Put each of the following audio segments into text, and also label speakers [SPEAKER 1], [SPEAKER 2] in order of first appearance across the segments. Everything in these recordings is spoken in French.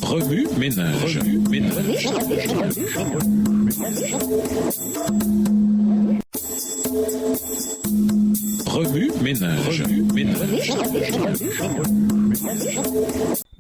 [SPEAKER 1] Remue ménage. Remue ménage.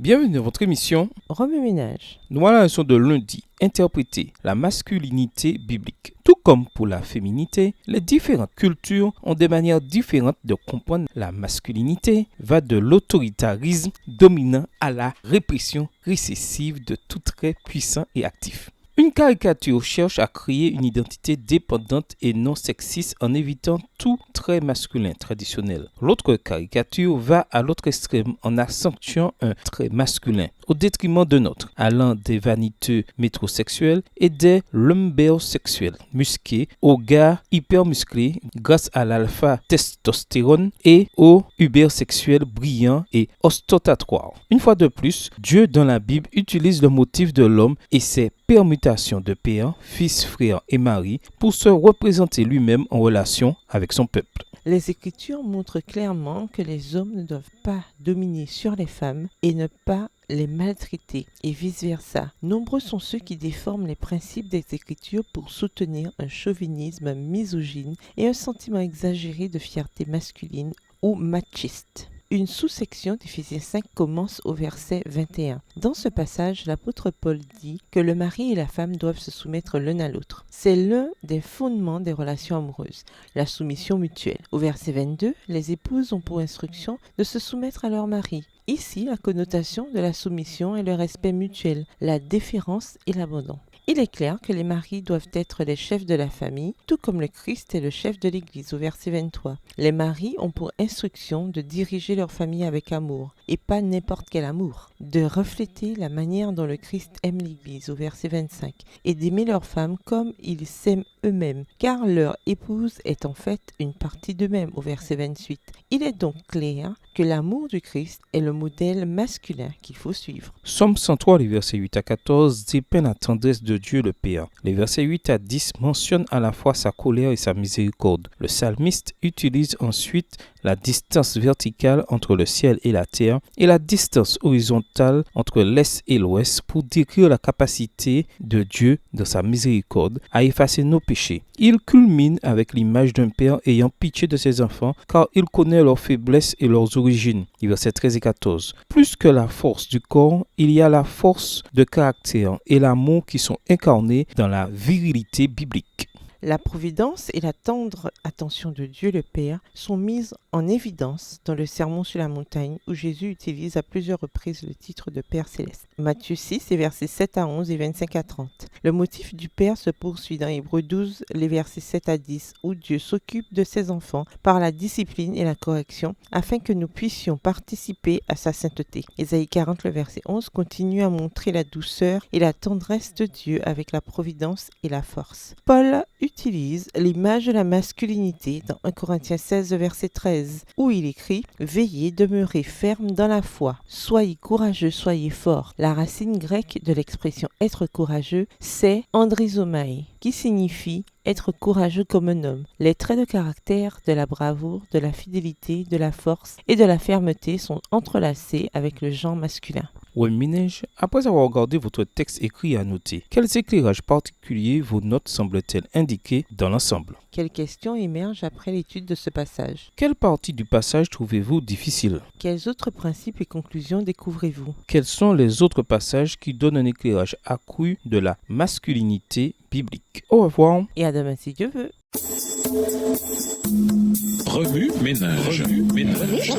[SPEAKER 2] Bienvenue dans votre émission
[SPEAKER 3] Remue ménage.
[SPEAKER 2] Nous voilà la leçon de lundi. Interpréter la masculinité biblique. Tout comme pour la féminité, les différentes cultures ont des manières différentes de comprendre la masculinité, va de l'autoritarisme dominant à la répression récessive de tout trait puissant et actif. Une caricature cherche à créer une identité dépendante et non sexiste en évitant tout trait masculin traditionnel. L'autre caricature va à l'autre extrême en accentuant un trait masculin au détriment d'un autre, allant des vaniteux métrosexuels et des lumbersexuels musqués aux gars hypermusclés grâce à l'alpha-testostérone et aux ubersexuels brillants et ostentatoires. Une fois de plus, Dieu dans la Bible utilise le motif de l'homme et ses permutations de père, fils, frère et mari pour se représenter lui-même en relation avec son peuple.
[SPEAKER 3] Les Écritures montrent clairement que les hommes ne doivent pas dominer sur les femmes et ne pas les maltraiter et vice-versa. Nombreux sont ceux qui déforment les principes des Écritures pour soutenir un chauvinisme misogyne et un sentiment exagéré de fierté masculine ou machiste. Une sous-section d'Éphésiens 5 commence au verset 21. Dans ce passage, l'apôtre Paul dit que le mari et la femme doivent se soumettre l'un à l'autre. C'est l'un des fondements des relations amoureuses, la soumission mutuelle. Au verset 22, les épouses ont pour instruction de se soumettre à leur mari. Ici, la connotation de la soumission est le respect mutuel, la déférence et l'abandon. Il est clair que les maris doivent être les chefs de la famille, tout comme le Christ est le chef de l'Église au verset 23. Les maris ont pour instruction de diriger leur famille avec amour, et pas n'importe quel amour, de refléter la manière dont le Christ aime l'Église au verset 25, et d'aimer leurs femmes comme ils s'aiment eux-mêmes, car leur épouse est en fait une partie d'eux-mêmes au verset 28. Il est donc clair que l'amour du Christ est le modèle masculin qu'il faut suivre.
[SPEAKER 2] Somme 103, les versets 8 à 14, dépeint la tendresse de Dieu le Père. Les versets 8 à 10 mentionnent à la fois sa colère et sa miséricorde. Le psalmiste utilise ensuite la distance verticale entre le ciel et la terre et la distance horizontale entre l'est et l'ouest pour décrire la capacité de Dieu dans sa miséricorde à effacer nos péchés. Il culmine avec l'image d'un père ayant pitié de ses enfants car il connaît leurs faiblesses et leurs origines. Les versets 13 et 14. Plus que la force du corps, il y a la force de caractère et l'amour qui sont incarnés dans la virilité biblique.
[SPEAKER 3] La providence et la tendre attention de Dieu le Père sont mises en évidence dans le Sermon sur la montagne où Jésus utilise à plusieurs reprises le titre de Père céleste. Matthieu 6, les versets 7 à 11 et 25 à 30. Le motif du Père se poursuit dans Hébreux 12, les versets 7 à 10, où Dieu s'occupe de ses enfants par la discipline et la correction afin que nous puissions participer à sa sainteté. Ésaïe 40, le verset 11, continue à montrer la douceur et la tendresse de Dieu avec la providence et la force. Paul utilise l'image de la masculinité dans 1 Corinthiens 16, verset 13, où il écrit « Veillez, demeurez ferme dans la foi, soyez courageux, soyez forts ». La racine grecque de l'expression « être courageux » c'est « andrizomai » qui signifie être courageux comme un homme. Les traits de caractère de la bravoure, de la fidélité, de la force et de la fermeté sont entrelacés avec le genre masculin.
[SPEAKER 2] Remue ménage, après avoir regardé votre texte écrit et annoté, quels éclairages particuliers vos notes semblent-elles indiquer dans l'ensemble?
[SPEAKER 3] Quelles questions émergent après l'étude de ce passage?
[SPEAKER 2] Quelle partie du passage trouvez-vous difficile?
[SPEAKER 3] Quels autres principes et conclusions découvrez-vous?
[SPEAKER 2] Quels sont les autres passages qui donnent un éclairage accru de la masculinité biblique? Au revoir.
[SPEAKER 3] Et à demain si Dieu veut.
[SPEAKER 1] Remue ménage. Remue ménage.